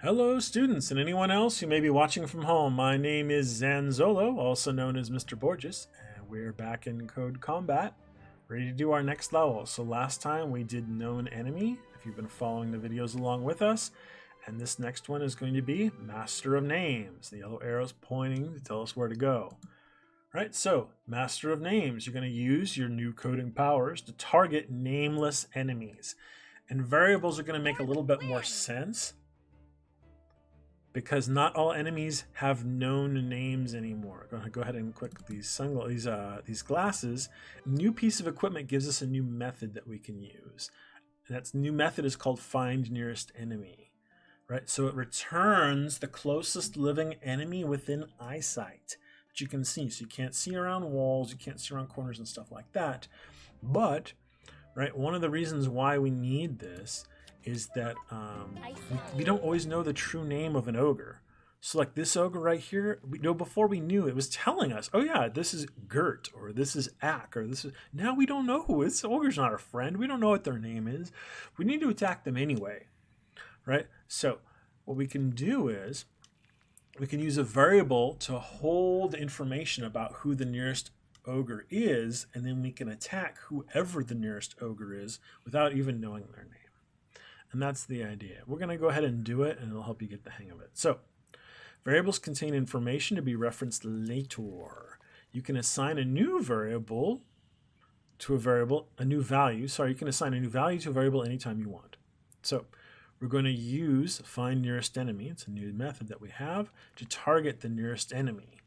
Hello students and anyone else who may be watching from home. My name is Zanzolo, also known as Mr. Borges, and we're back in CodeCombat, ready to do our next level. So last time we did Known Enemy, if you've been following the videos along with us, and this next one is going to be Master of Names. The yellow arrow's pointing to tell us where to go. Right, so Master of Names, you're going to use your new coding powers to target nameless enemies. And variables are going to make a little bit more sense, because not all enemies have known names anymore. I'm going to go ahead and click these glasses. New piece of equipment gives us a new method that we can use. And that new method is called Find Nearest Enemy. Right? So it returns the closest living enemy within eyesight that you can see. So you can't see around walls, you can't see around corners and stuff like that. But right, one of the reasons why we need this is that we don't always know the true name of an ogre. So like this ogre right here, before we knew, it was telling us, oh yeah, this is Gert, or this is Ack, or this is... Now we don't know who. This ogre's not our friend. We don't know what their name is. We need to attack them anyway, right? So what we can do is we can use a variable to hold information about who the nearest ogre is, and then we can attack whoever the nearest ogre is without even knowing their name. And that's the idea. We're going to go ahead and do it, and it'll help you get the hang of it. So, variables contain information to be referenced later. You can assign a new variable to a variable, you can assign a new value to a variable anytime you want. So, we're going to use Find Nearest Enemy. It's a new method that we have to target the nearest enemy.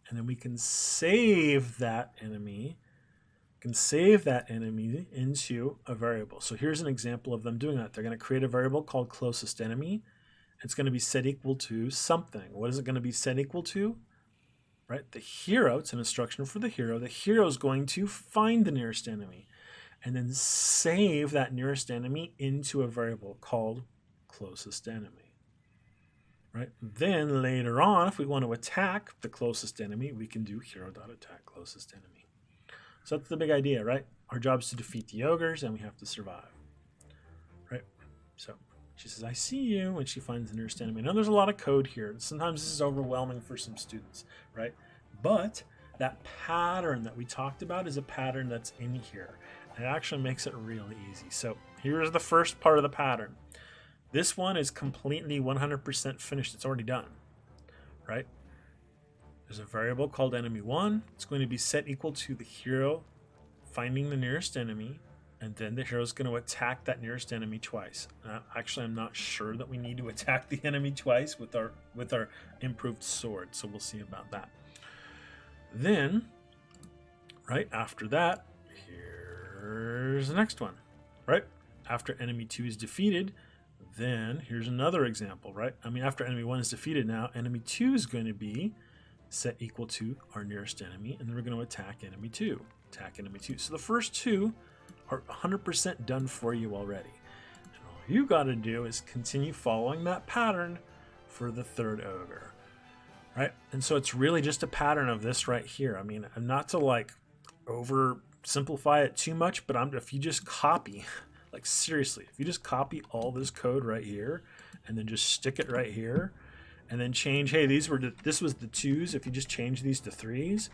And then we can save that enemy into a variable. So here's an example of them doing that. They're going to create a variable called closest enemy. It's going to be set equal to something. What is it going to be set equal to? Right? The hero. It's an instruction for the hero. The hero is going to find the nearest enemy and then save that nearest enemy into a variable called closest enemy. Right? Then later on, if we want to attack the closest enemy, we can do hero.attack closest enemy. So that's the big idea, right? Our job is to defeat the ogres, and we have to survive, right? So she says, I see you, when she finds the nearest enemy. Now there's a lot of code here. Sometimes this is overwhelming for some students, right? But that pattern that we talked about is a pattern that's in here. And it actually makes it really easy. So here's the first part of the pattern. This one is completely 100% finished. It's already done, right? There's a variable called enemy1. It's going to be set equal to the hero finding the nearest enemy, and then the hero is going to attack that nearest enemy twice. Actually, I'm not sure that we need to attack the enemy twice with our improved sword, so we'll see about that. Then, right after that, here's the next one. Right after enemy 2 is defeated, then here's another example. Right, I mean, after enemy 1 is defeated, now enemy 2 is going to be set equal to our nearest enemy, and then we're going to attack enemy 2. So the first two are 100% done for you already. And all you got to do is continue following that pattern for the third ogre. Right? And so it's really just a pattern of this right here. I mean, not to like oversimplify it too much, but if you just copy, like seriously, if you just copy all this code right here and then just stick it right here, and then change, hey, this was the 2s. If you just change these to 3s,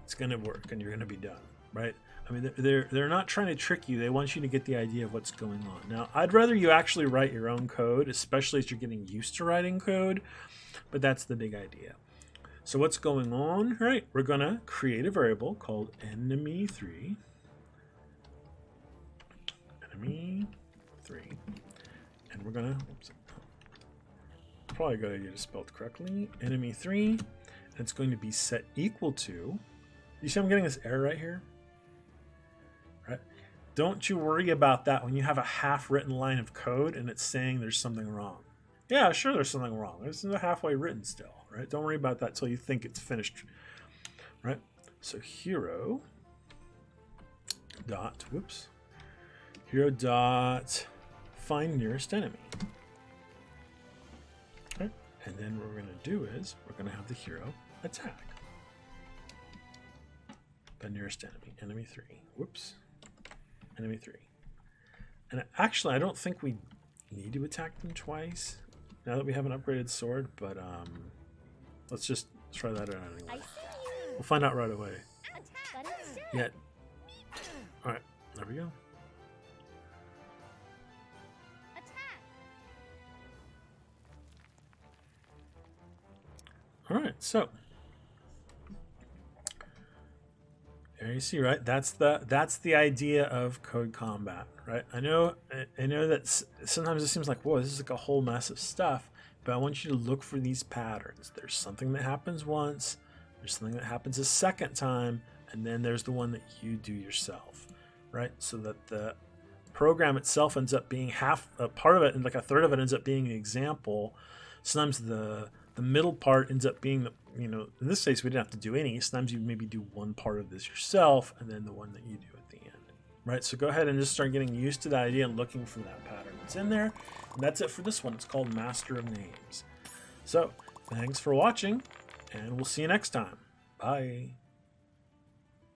it's going to work, and you're going to be done, right? I mean, they're not trying to trick you. They want you to get the idea of what's going on. Now, I'd rather you actually write your own code, especially as you're getting used to writing code, but that's the big idea. So what's going on, right? We're going to create a variable called enemy3. Enemy3. And we're going to... Probably a good idea to spell it correctly. Enemy3, and it's going to be set equal to... You see I'm getting this error right here? Right? Don't you worry about that when you have a half-written line of code and it's saying there's something wrong. Yeah, sure there's something wrong. This is halfway written still, right? Don't worry about that till you think it's finished, right? So hero dot find nearest enemy. And then what we're going to do is we're going to have the hero attack the nearest enemy, enemy3. Enemy3. And actually, I don't think we need to attack them twice. now that we have an upgraded sword, but let's just try that out anyway. We'll find out right away. Yeah. All right, there we go. All right, so there you see, right? That's the idea of CodeCombat, right? I know that sometimes it seems like, whoa, this is like a whole mess of stuff, but I want you to look for these patterns. There's something that happens once, there's something that happens a second time, and then there's the one that you do yourself, right? So that the program itself ends up being half a part of it, and like a third of it ends up being an example. Sometimes the middle part ends up being the, in this case we didn't have to do any. Sometimes you maybe do one part of this yourself and then the one that you do at the end, right? So go ahead and just start getting used to that idea and looking for that pattern that's in there. And that's it for this one. It's called Master of Names. So thanks for watching, and we'll see you next time. Bye.